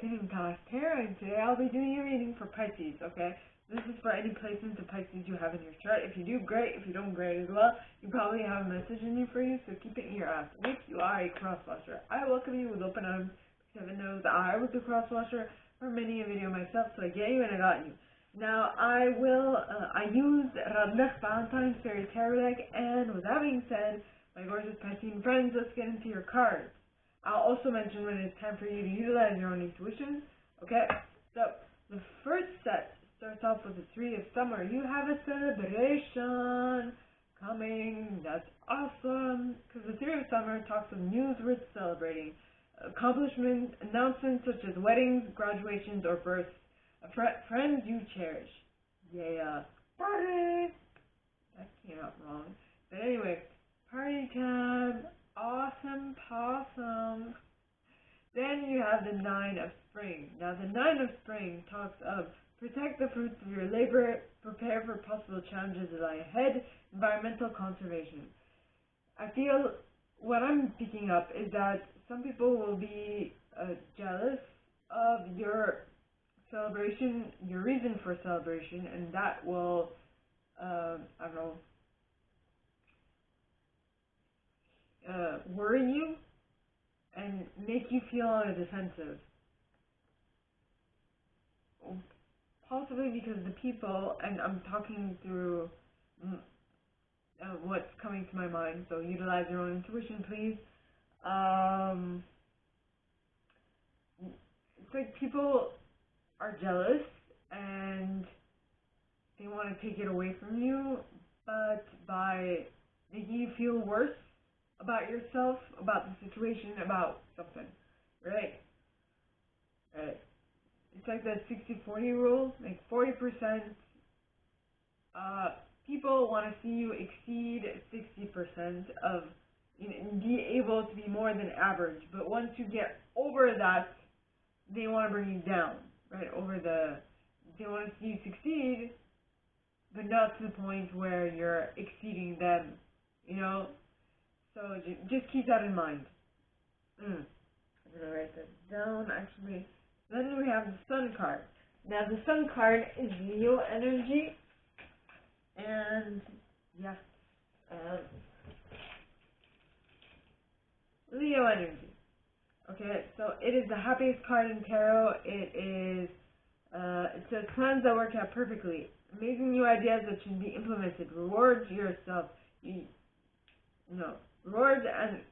Second Class Tarot, and today I'll be doing a reading for Pisces, okay? This is for any placements of Pisces you have in your chart. If you do, great. If you don't, great as well. You probably have a message in here for you, so keep it in your ass. If you are a crosswatcher, I welcome you with open arms. Heaven knows I was a crosswatcher for many a video myself, so I get you and I got you. Now, I use Radleigh Valentine Fairy Tarot deck, and with that being said, my gorgeous Piscean friends, let's get into your cards. I'll also mention when it's time for you to utilize your own intuition. Okay, so the first set starts off with the Three of Summer. You have a celebration coming. That's awesome, because the Three of Summer talks of news worth celebrating, accomplishments, announcements such as weddings, graduations, or births, friends you cherish. Yeah, party! That came out wrong. But anyway, party time. Awesome possum. Then you have the Nine of Spring. Now the Nine of Spring talks of protect the fruits of your labor, prepare for possible challenges that lie ahead, environmental conservation. I feel what I'm picking up is that some people will be jealous of your celebration, your reason for celebration, and that will, I don't know, worry you and make you feel on the defensive. Possibly because the people, and I'm talking through what's coming to my mind, so utilize your own intuition, please. It's like people are jealous and they want to take it away from you, but by making you feel worse about yourself, about the situation, about something, right? Right. It's like that 60-40 rule, like 40% people want to see you exceed 60% of, be able to be more than average, but once you get over that, they want to bring you down, right? They want to see you succeed, but not to the point where you're exceeding them, So just keep that in mind. I'm going to write that down, actually. Then we have the Sun card. Now, the Sun card is Leo energy. And, yeah. Leo energy. Okay, so it is the happiest card in tarot. It says plans that work out perfectly. Amazing new ideas that should be implemented. Reward yourself. Rewards and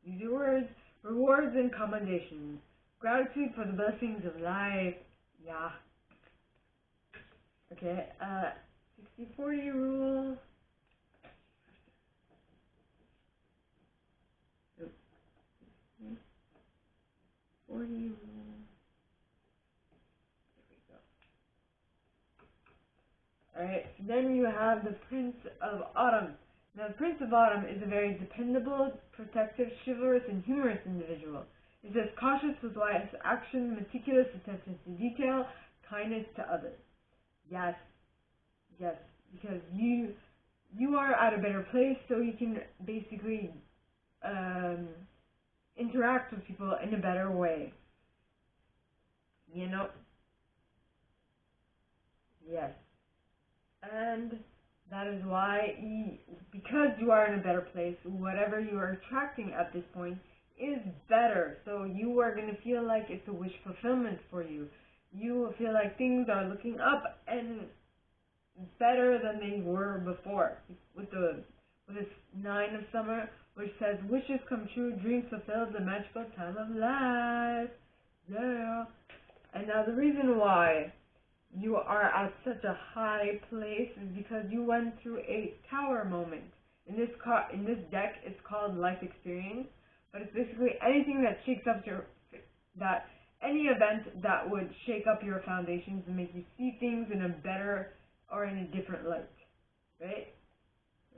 use your words. Rewards and commendations. Gratitude for the blessings of life. Yeah. Okay. 60-40 rule. Oops. 40 rule. Alright, then you have the Prince of Autumn. Now, the Prince of Autumn is a very dependable, protective, chivalrous, and humorous individual. It says cautious with wise action, meticulous attention to detail, kindness to others. Yes, because you are at a better place, so you can basically interact with people in a better way. Yes. And that is why, because you are in a better place, whatever you are attracting at this point is better. So you are going to feel like it's a wish fulfillment for you. You will feel like things are looking up and better than they were before. With this Nine of Summer, which says wishes come true, dreams fulfilled, the magical time of life. Yeah. And now the reason why you are at such a high place is because you went through a tower moment. In this deck, it's called life experience, but it's basically anything that shakes up any event that would shake up your foundations and make you see things in a better or in a different light, right?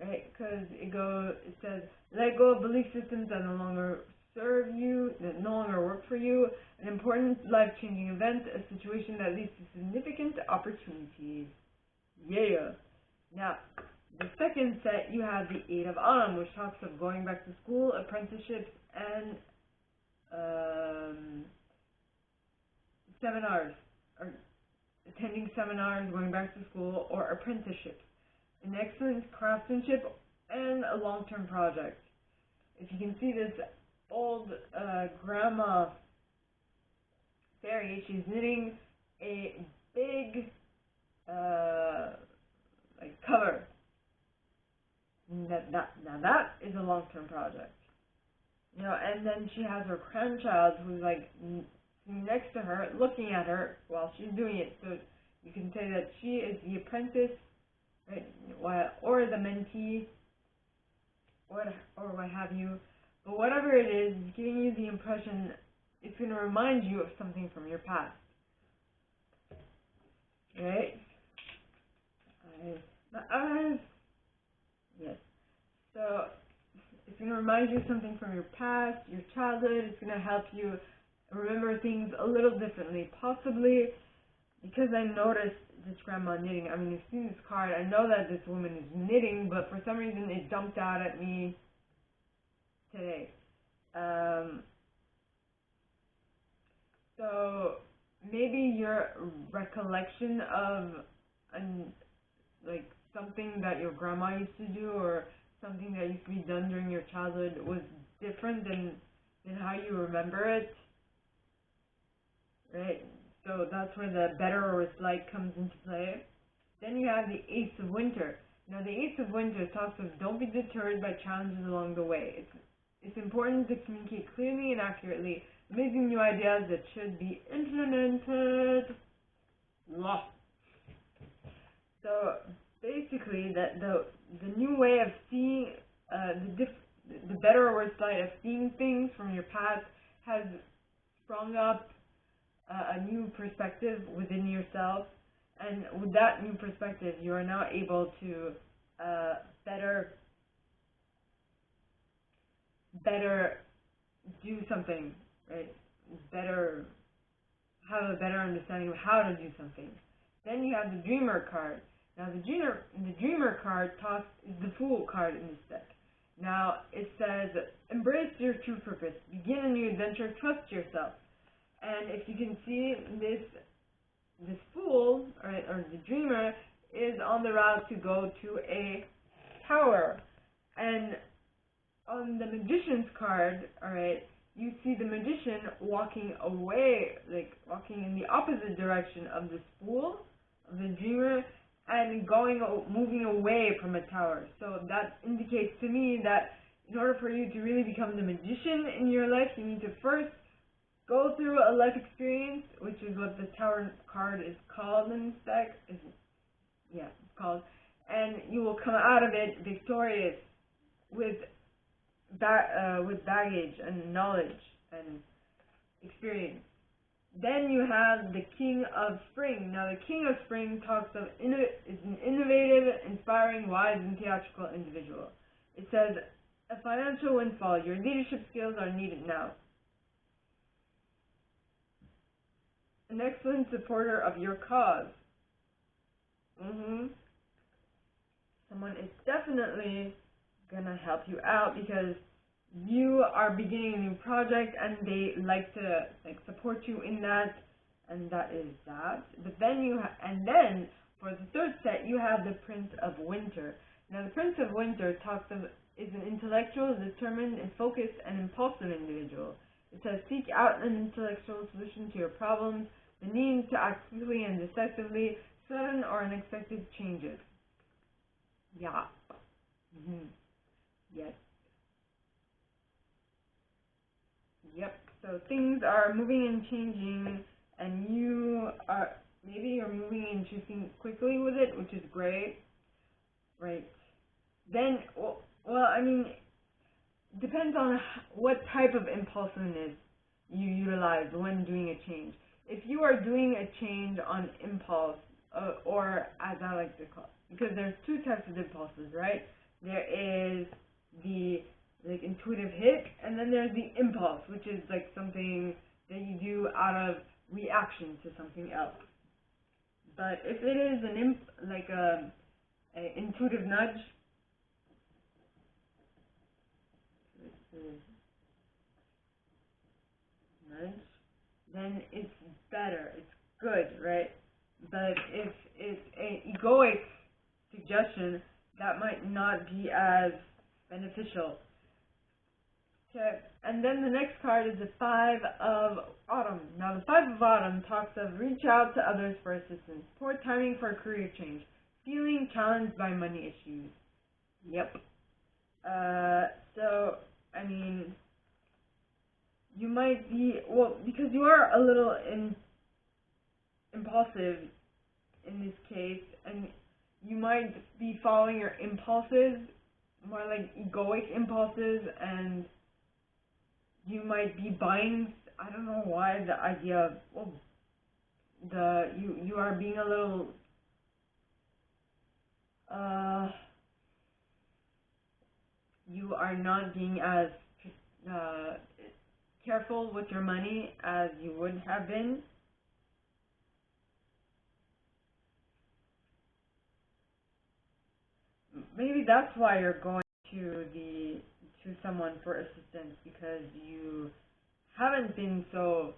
Right? Because it says, let go of belief systems that no longer serve you, that no longer work for you, an important life-changing event, a situation that leads to significant opportunities. Yeah. Now, the second set, you have the Eight of Autumn, which talks of going back to school, apprenticeships, and seminars, or attending seminars, going back to school, or apprenticeships. An excellent craftsmanship and a long-term project. If you can see this old grandma fairy, she's knitting a big like cover. Now that is a long-term project. You know, and then she has her grandchild who's like next to her, looking at her while she's doing it. So you can say that she is the apprentice, right, or the mentee, or what have you. But whatever it is, it's giving you the impression, it's going to remind you of something from your past. Right? Yes. So it's going to remind you of something from your past, your childhood. It's going to help you remember things a little differently. Possibly because I noticed this grandma knitting. I mean, you've seen this card. I know that this woman is knitting, but for some reason it jumped out at me today. So maybe your recollection of like something that your grandma used to do, or something that used to be done during your childhood, was different than how you remember it, right? So that's where the better or slight comes into play. Then you have the Ace of Winter. Now the Ace of Winter talks of don't be deterred by challenges along the way. It's important to communicate clearly and accurately, amazing new ideas that should be implemented. So basically, the new way of seeing the better or slight of seeing things from your past has sprung up a new perspective within yourself, and with that new perspective, you are now able to better do something, right? Have a better understanding of how to do something. Then you have the Dreamer card. Now the Dreamer card is the Fool card in this deck. Now it says, embrace your true purpose, begin a new adventure, trust yourself. And if you can see, this Fool, or the Dreamer, is on the route to go to a tower. And on the Magician's card, alright, you see the Magician walking away, like walking in the opposite direction of this Fool, of the Dreamer, and moving away from a tower. So that indicates to me that in order for you to really become the magician in your life, you need to first go through a life experience, which is what the Tower card is called in this deck. It's called. And you will come out of it victorious with baggage and knowledge and experience. Then you have the King of Spring. Now the King of Spring is an innovative, inspiring, wise, and theatrical individual. It says, a financial windfall. Your leadership skills are needed now. An excellent supporter of your cause. Someone is definitely gonna help you out because you are beginning a new project and they like to support you in that, and that is that. But then then for the third set you have the Prince of Winter. Now the Prince of Winter is an intellectual, determined, and focused and impulsive individual. It says seek out an intellectual solution to your problems, the need to act quickly and decisively, sudden or unexpected changes. Yeah. Yes. Yep. So things are moving and changing, and you're moving and shifting quickly with it, which is great. Right. Then, depends on what type of impulsiveness you utilize when doing a change. If you are doing a change on impulse, or as I like to call it, because there's two types of impulses, right? There is the intuitive hit, and then there's the impulse, which is like something that you do out of reaction to something else. But if it is an intuitive nudge, then it's better, it's good, right? But if it's an egoic suggestion, that might not be as beneficial. Okay, and then the next card is the Five of Autumn. Now, the Five of Autumn talks of reach out to others for assistance, poor timing for a career change, feeling challenged by money issues. Yep. So, I mean, you might be, well, because you are a little impulsive in this case, and you might be following your impulses, more like egoic impulses, and you might be buying, I don't know why, the idea of, well, you are being a little, you are not being as careful with your money as you would have been. Maybe that's why you're going to someone for assistance, because you haven't been so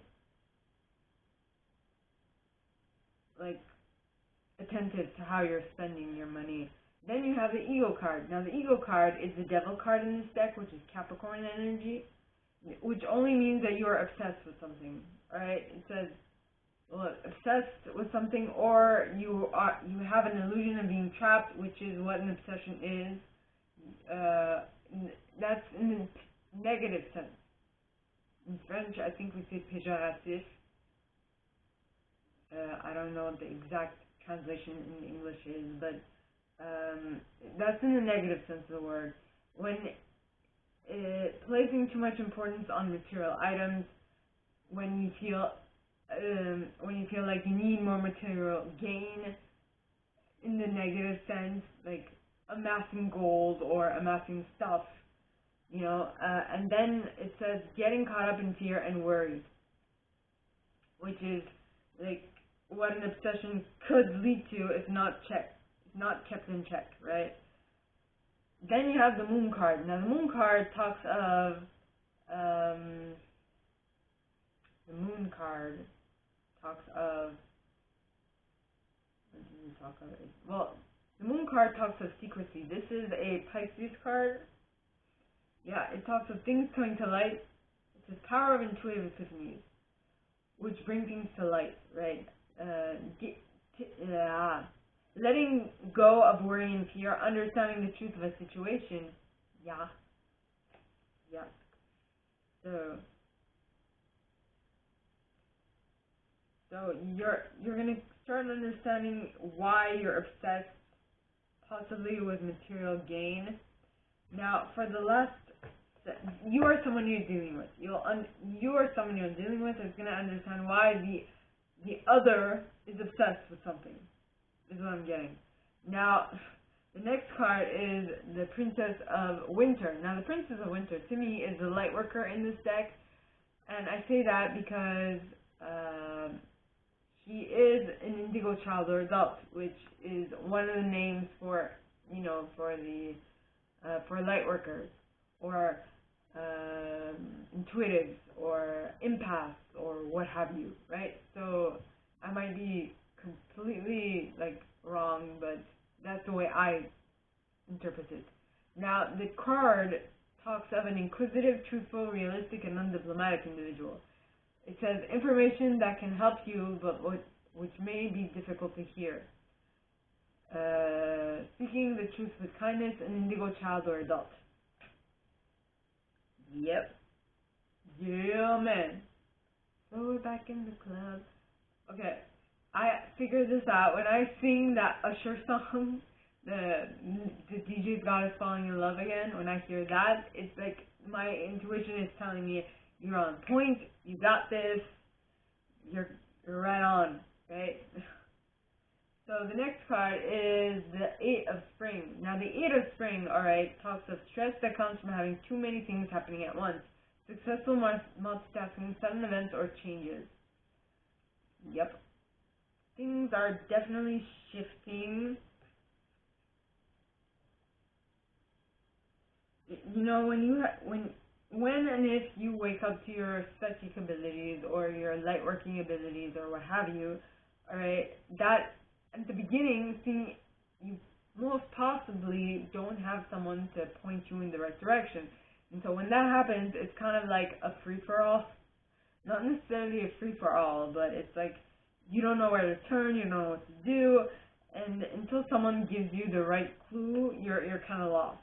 attentive to how you're spending your money. Then you have the Ego card. Now the Ego card is the Devil card in this deck, which is Capricorn energy, which only means that you are obsessed with something. Alright? It says, well, obsessed with something, or you have an illusion of being trapped, which is what an obsession is. That's in the negative sense. In French, I think we say péjoratif. I don't know what the exact translation in English is, but that's in the negative sense of the word. When placing too much importance on material items, when you feel like you need more material gain, in the negative sense, like amassing gold or amassing stuff, and then it says getting caught up in fear and worry, which is like what an obsession could lead to if not kept in check, right? Then you have the Moon card. Now the Moon card talks of well, the Moon card talks of secrecy. This is a Pisces card. Yeah, it talks of things coming to light. It says power of intuitive epiphanies, which bring things to light, right? Letting go of worry and fear, understanding the truth of a situation. Yeah. So you're gonna start understanding why you're obsessed, possibly with material gain. Now, for the last, you are someone you're dealing with. You are someone you're dealing with is gonna understand why the other is obsessed with something. Is what I'm getting. Now, the next card is the Princess of Winter. Now, the Princess of Winter, to me, is the light worker in this deck. And I say that because she is an indigo child or adult, which is one of the names for light workers, or intuitives, or empaths, or what have you, right? So I might be completely wrong, but that's the way I interpret it. Now, the card talks of an inquisitive, truthful, realistic, and undiplomatic individual. It says information that can help you, but which may be difficult to hear. Speaking the truth with kindness, an indigo child or adult. Yep. Yeah, man. So we're back in the club. Okay. I figured this out. When I sing that Usher song, the DJ's God is Falling in Love Again, when I hear that, it's like my intuition is telling me, you're on point, you got this, you're right on, right? So the next card is the Eight of Spring. Now the Eight of Spring, alright, talks of stress that comes from having too many things happening at once. Successful multitasking, sudden events, or changes. Yep. Things are definitely shifting. When when and if you wake up to your psychic abilities or your light working abilities or what have you, alright, that at the beginning, you most possibly don't have someone to point you in the right direction. And so when that happens, it's kind of like a free-for-all. Not necessarily a free-for-all, but it's like you don't know where to turn, you don't know what to do, and until someone gives you the right clue, you're kind of lost.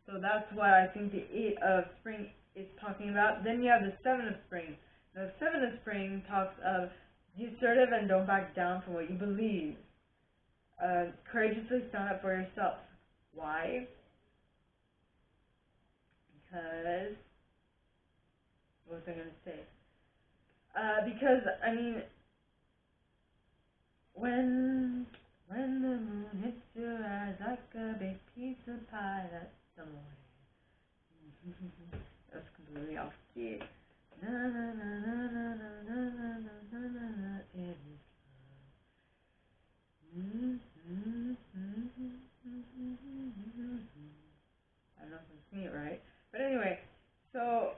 So that's what I think the 8 of Spring is talking about. Then you have the 7 of Spring. The 7 of Spring talks of be assertive and don't back down from what you believe. Courageously stand up for yourself. Why? Because, what was I going to say? Because, I mean, when the moon hits your eyes like a big piece of pie, that's the morning. That's completely off key. Na na na na na na na na na na na. It is love. I don't know if I'm saying it right, but anyway, so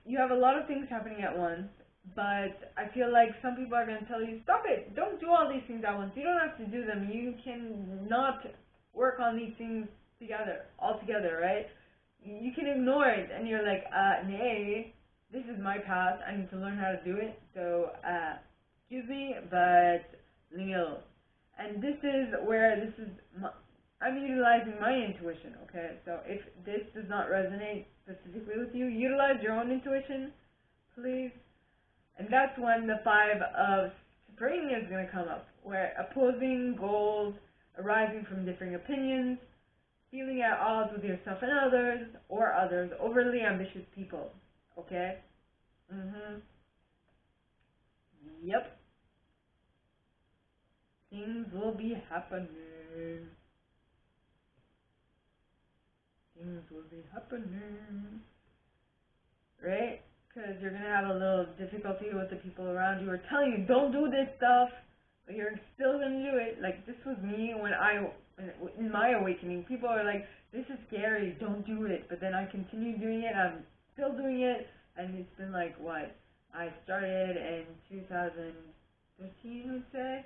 you have a lot of things happening at once. But I feel like some people are going to tell you, stop it, don't do all these things at once. You don't have to do them. You can not work on these things all together, right? You can ignore it, and you're like, nay, this is my path. I need to learn how to do it. So, excuse me, but leave me alone. And this is where I'm utilizing my intuition, okay? So if this does not resonate specifically with you, utilize your own intuition, please. And that's when the 5 of Spring is going to come up, where opposing goals arising from differing opinions, feeling at odds with yourself and others, or others, overly ambitious people, okay? Yep. Things will be happening. Things will be happening. Right? Because you're going to have a little difficulty with the people around you who are telling you, don't do this stuff, but you're still going to do it. Like, this was me in my awakening. People are like, this is scary, don't do it. But then I continue doing it, I'm still doing it, and it's been like, what? I started in 2013, I would say.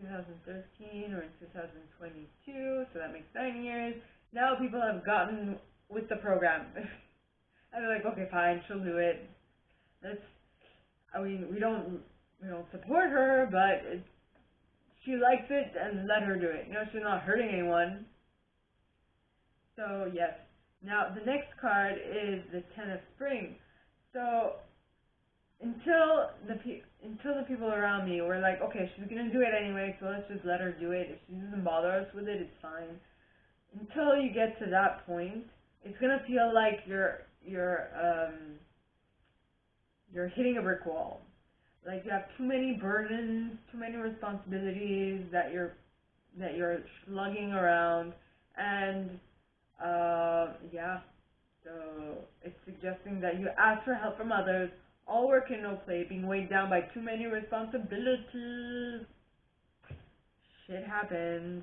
2013 or in 2022, so that makes 9 years. Now people have gotten with the program. And they're like, okay, fine, she'll do it. We don't support her, but she likes it, and let her do it. You know, she's not hurting anyone. So, yes. Now, the next card is the 10 of Spring. So, until the people around me were like, okay, she's going to do it anyway, so let's just let her do it. If she doesn't bother us with it, it's fine. Until you get to that point, it's going to feel like you're hitting a brick wall. Like you have too many burdens, too many responsibilities that you're slugging around, and so it's suggesting that you ask for help from others, all work and no play, being weighed down by too many responsibilities. Shit happens.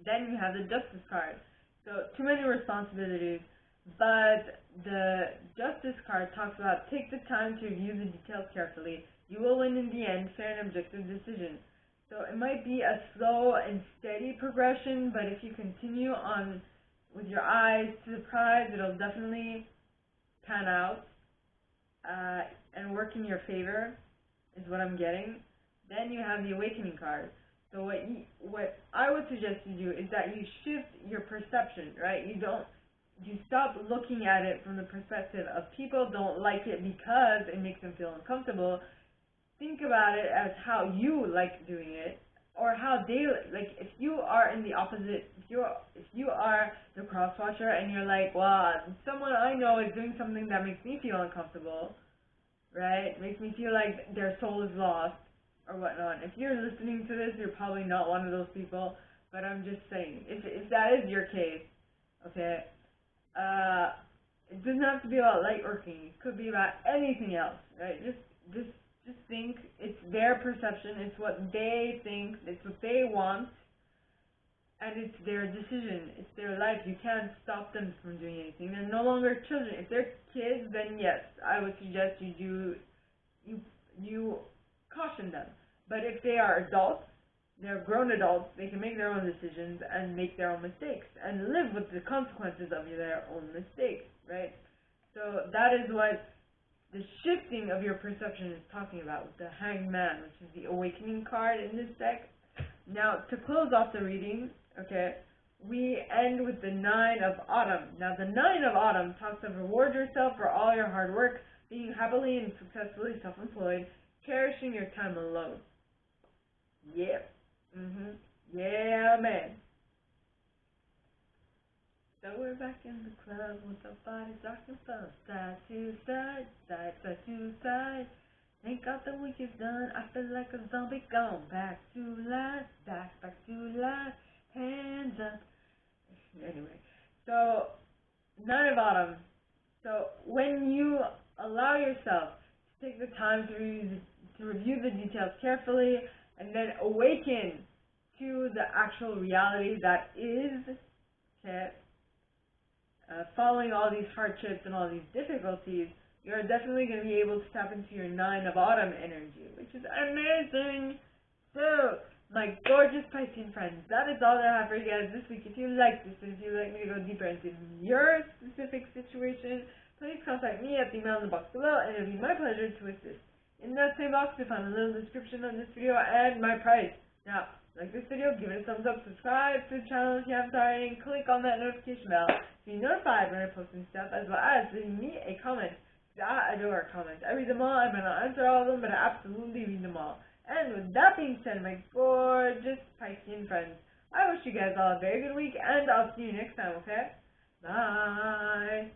Then you have the Justice card. So, too many responsibilities, but the Justice card talks about take the time to review the details carefully. You will win in the end, fair and objective decision. So, it might be a slow and steady progression, but if you continue on with your eyes to the prize, it'll definitely pan out and work in your favor, is what I'm getting. Then you have the Awakening card. So what I would suggest you do is that you shift your perception, right? You stop looking at it from the perspective of people don't like it because it makes them feel uncomfortable. Think about it as how you like doing it, or how they like. If you are in the opposite, if you are the cross-watcher and you're like, well, someone I know is doing something that makes me feel uncomfortable, right? Makes me feel like their soul is lost, or whatnot. If you're listening to this, you're probably not one of those people, but I'm just saying, if that is your case, okay, it doesn't have to be about light working. It could be about anything else, right? Just think it's their perception, it's what they think, it's what they want, And it's their decision. It's their life. You can't stop them from doing anything. They're no longer children. If they're kids, then yes, I would suggest you caution them. But if they are adults, they're grown adults, they can make their own decisions and make their own mistakes and live with the consequences of their own mistakes, right? So that is what the shifting of your perception is talking about with the Hanged Man, which is the awakening card in this deck. Now, to close off the reading, okay, we end with the Nine of Autumn. Now, the Nine of Autumn talks of reward yourself for all your hard work, being happily and successfully self-employed, cherishing your time alone. Yep. Yeah, man. So we're back in the club with our bodies rocking from side to side, side to side. Thank God the week is done. I feel like a zombie gone back to life, back to life. Hands up. Anyway, so Nine of Autumn. So when you allow yourself to take the time to review the details carefully and then awaken to the actual reality that is, okay, following all these hardships and all these difficulties, you're definitely going to be able to tap into your Nine of Autumn energy, which is amazing. So, my gorgeous Piscean friends, that is all that I have for you guys this week. If you like this, and if you'd like me to go deeper into your specific situation, please contact me at the email in the box below, and it'll be my pleasure to assist. In that same box, you'll find a little description of this video and my price. Now, like this video, give it a thumbs up, subscribe to the channel if you haven't already, and click on that notification bell to be notified when I post new stuff, as well as leaving me a comment. I adore comments. I read them all. I might not answer all of them, but I absolutely read them all. And with that being said, my gorgeous Piscean friends, I wish you guys all a very good week, and I'll see you next time, okay? Bye!